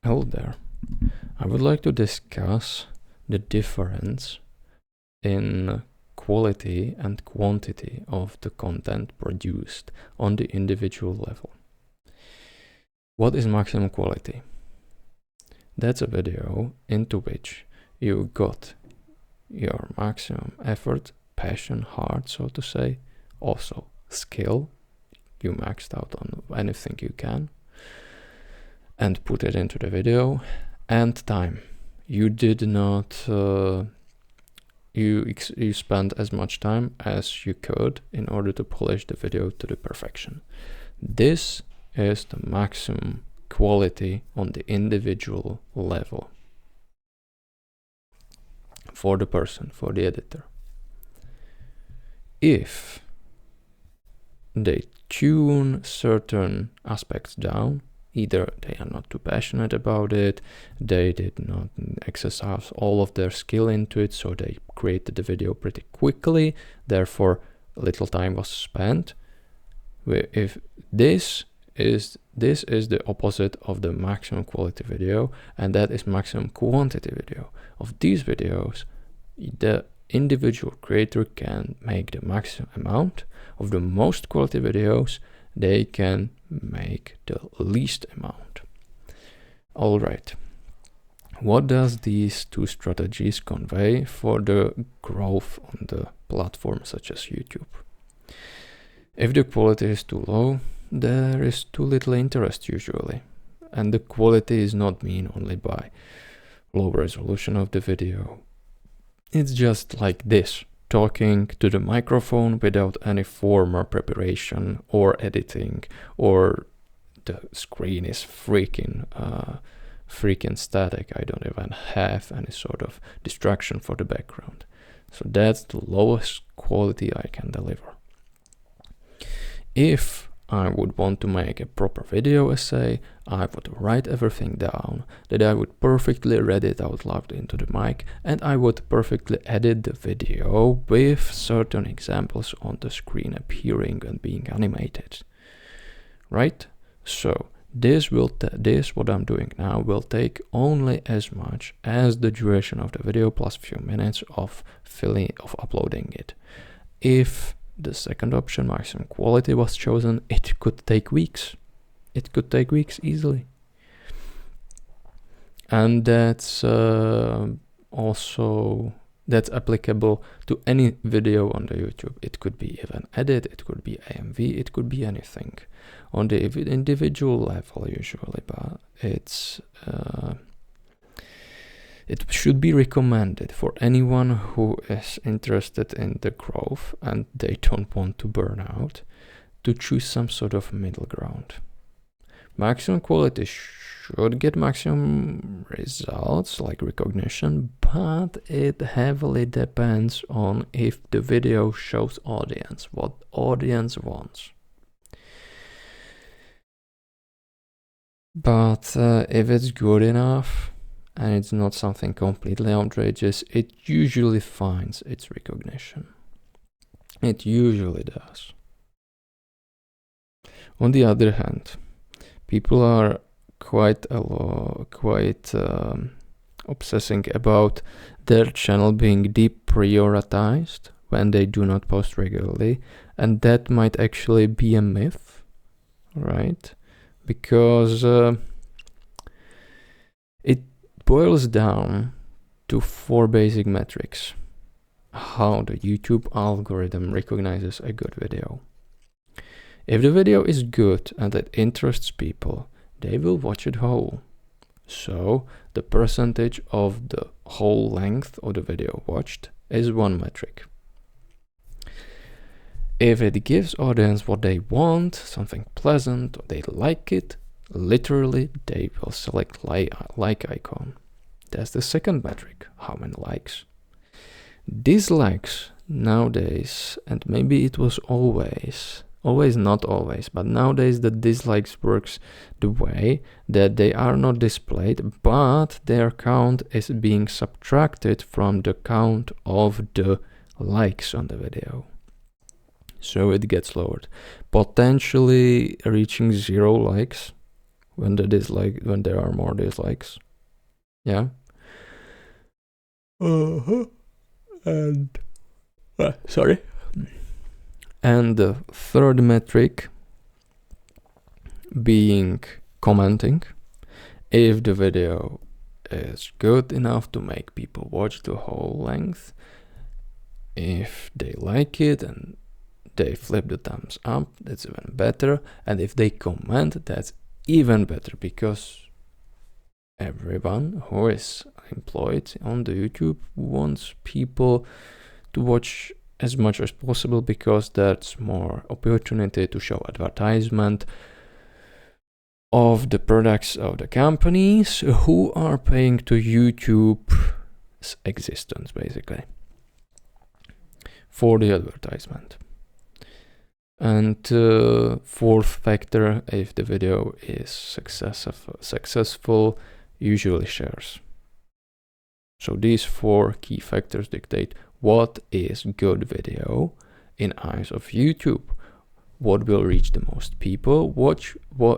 Hello there. I would like to discuss the difference in quality and quantity of the content produced on the individual level. What is maximum quality? That's a video into which you got your maximum effort, passion, heart, so to say, also skill. You maxed out on anything you can and put it into the video, and time. You did not you spent as much time as you could in order to polish the video to the perfection. This is the maximum quality on the individual level for the person, for the editor. If they tune certain aspects down, either they are not too passionate about it, they did not exercise all of their skill into it, so they created the video pretty quickly, therefore little time was spent. If this is the opposite of the maximum quality video, and that is maximum quantity video. Of these videos, the individual creator can make the maximum amount. Of the most quality videos, they can make the least amount. All right. What does these two strategies convey for the growth on the platform such as YouTube? If the quality is too low, there is too little interest usually. And the quality is not mean only by low resolution of the video. It's just like this, talking to the microphone without any formal preparation or editing, or the screen is freaking static. I don't even have any sort of distraction for the background. So that's the lowest quality I can deliver. If I would want to make a proper video essay, I would write everything down, that I would perfectly read it out loud into the mic, and I would perfectly edit the video with certain examples on the screen appearing and being animated. Right? So this what I'm doing now will take only as much as the duration of the video plus few minutes of uploading it. If the second option, maximum quality, was chosen, it could take weeks. It could take weeks easily. And that's applicable to any video on the YouTube. It could be even edit, it could be AMV, it could be anything. On the individual level usually, but it should be recommended for anyone who is interested in the growth and they don't want to burn out to choose some sort of middle ground. Maximum quality should get maximum results like recognition, but it heavily depends on if the video shows audience, what audience wants. But if it's good enough, and it's not something completely outrageous, it usually finds its recognition. It usually does. On the other hand, people are quite obsessing about their channel being deprioritized when they do not post regularly, and that might actually be a myth, right? Because it boils down to 4 basic metrics. How the YouTube algorithm recognizes a good video. If the video is good and it interests people, they will watch it whole. So the percentage of the whole length of the video watched is one metric. If it gives audience what they want, something pleasant, or they like it, literally they will select like icon. That's the second metric, how many likes. Dislikes nowadays, and maybe it was always not always, but nowadays the dislikes works the way that they are not displayed, but their count is being subtracted from the count of the likes on the video. So it gets lowered, potentially reaching 0 likes, when there are more dislikes. Yeah. And sorry. And the third metric being commenting. If the video is good enough to make people watch the whole length, if they like it and they flip the thumbs up, that's even better. And if they comment, that's even better, because everyone who is employed on the YouTube wants people to watch as much as possible, because that's more opportunity to show advertisement of the products of the companies who are paying to YouTube's existence, basically, for the advertisement. And fourth factor, if the video is successful, usually shares. So these four key factors dictate what is good video in eyes of YouTube. What will reach the most people? What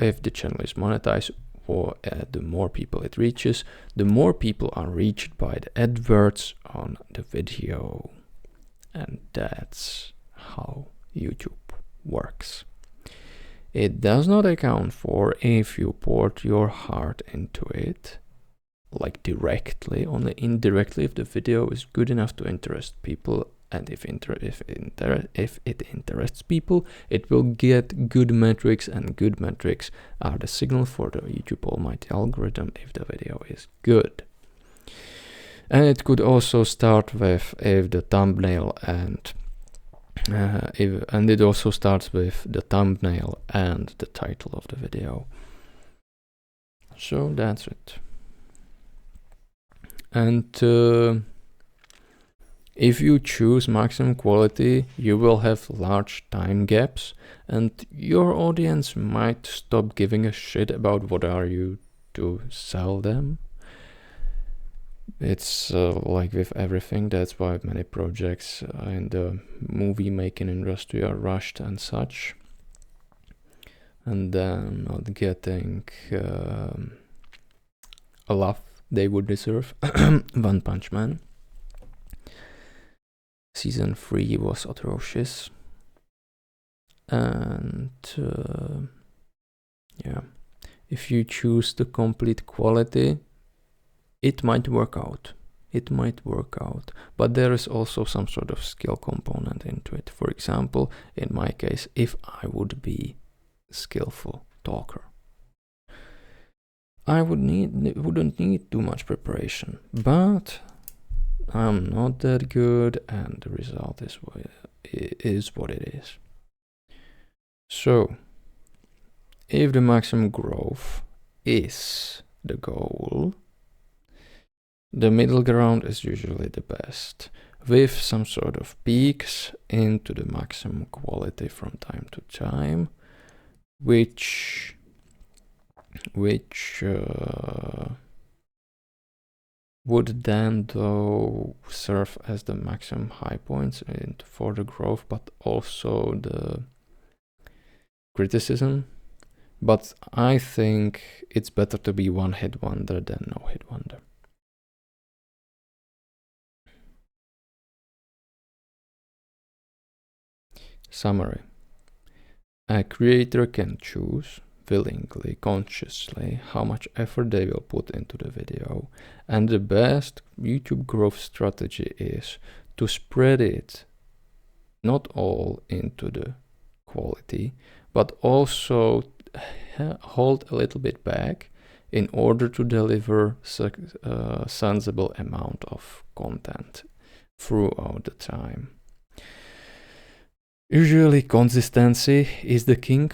if the channel is monetized? The more people it reaches, the more people are reached by the adverts on the video. And that's how YouTube works. It does not account for if you poured your heart into it, like directly, only indirectly, if the video is good enough to interest people. And if it interests people, it will get good metrics, and good metrics are the signal for the YouTube almighty algorithm if the video is good. And it could also start with if the thumbnail and it also starts with the thumbnail and the title of the video. So that's it. And if you choose maximum quality, you will have large time gaps, and your audience might stop giving a shit about what are you to sell them. It's like with everything. That's why many projects in the movie making industry are rushed and such, and then not getting a laugh they would deserve. One Punch Man. Season 3 was atrocious. And yeah, if you choose the complete quality, it might work out. It might work out. But there is also some sort of skill component into it. For example, in my case, if I would be a skillful talker, I wouldn't need too much preparation. But I'm not that good, and the result is what it is. So, if the maximum growth is the goal, the middle ground is usually the best, with some sort of peaks into the maximum quality from time to time, which would then though serve as the maximum high points for the growth, but also the criticism. But I think it's better to be one hit wonder than no hit wonder. Summary. A creator can choose willingly, consciously, how much effort they will put into the video. And the best YouTube growth strategy is to spread it not all into the quality, but also hold a little bit back in order to deliver a sensible amount of content throughout the time. Usually consistency is the king.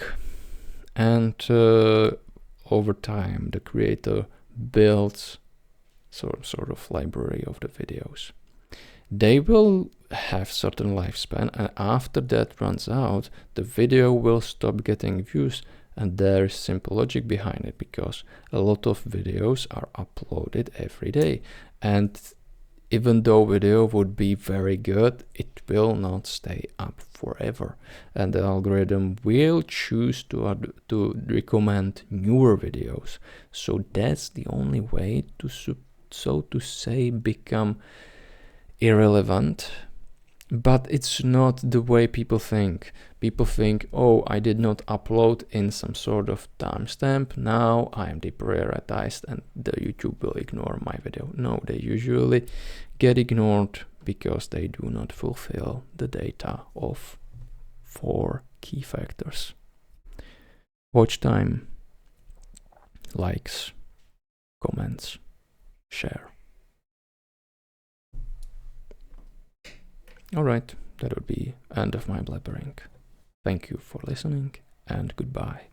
And over time, the creator builds sort of library of the videos. They will have certain lifespan, and after that runs out, the video will stop getting views. And there is simple logic behind it, because a lot of videos are uploaded every day. And even though video would be very good, it will not stay up forever, and the algorithm will choose to recommend newer videos. So that's the only way to, so to say, become irrelevant. But it's not the way people think. People think, oh, I did not upload in some sort of timestamp, now I am deprioritized and the YouTube will ignore my video. No, they usually get ignored because they do not fulfill the data of 4 key factors: watch time, likes, comments, share. Alright, that would be end of my blabbering. Thank you for listening and goodbye.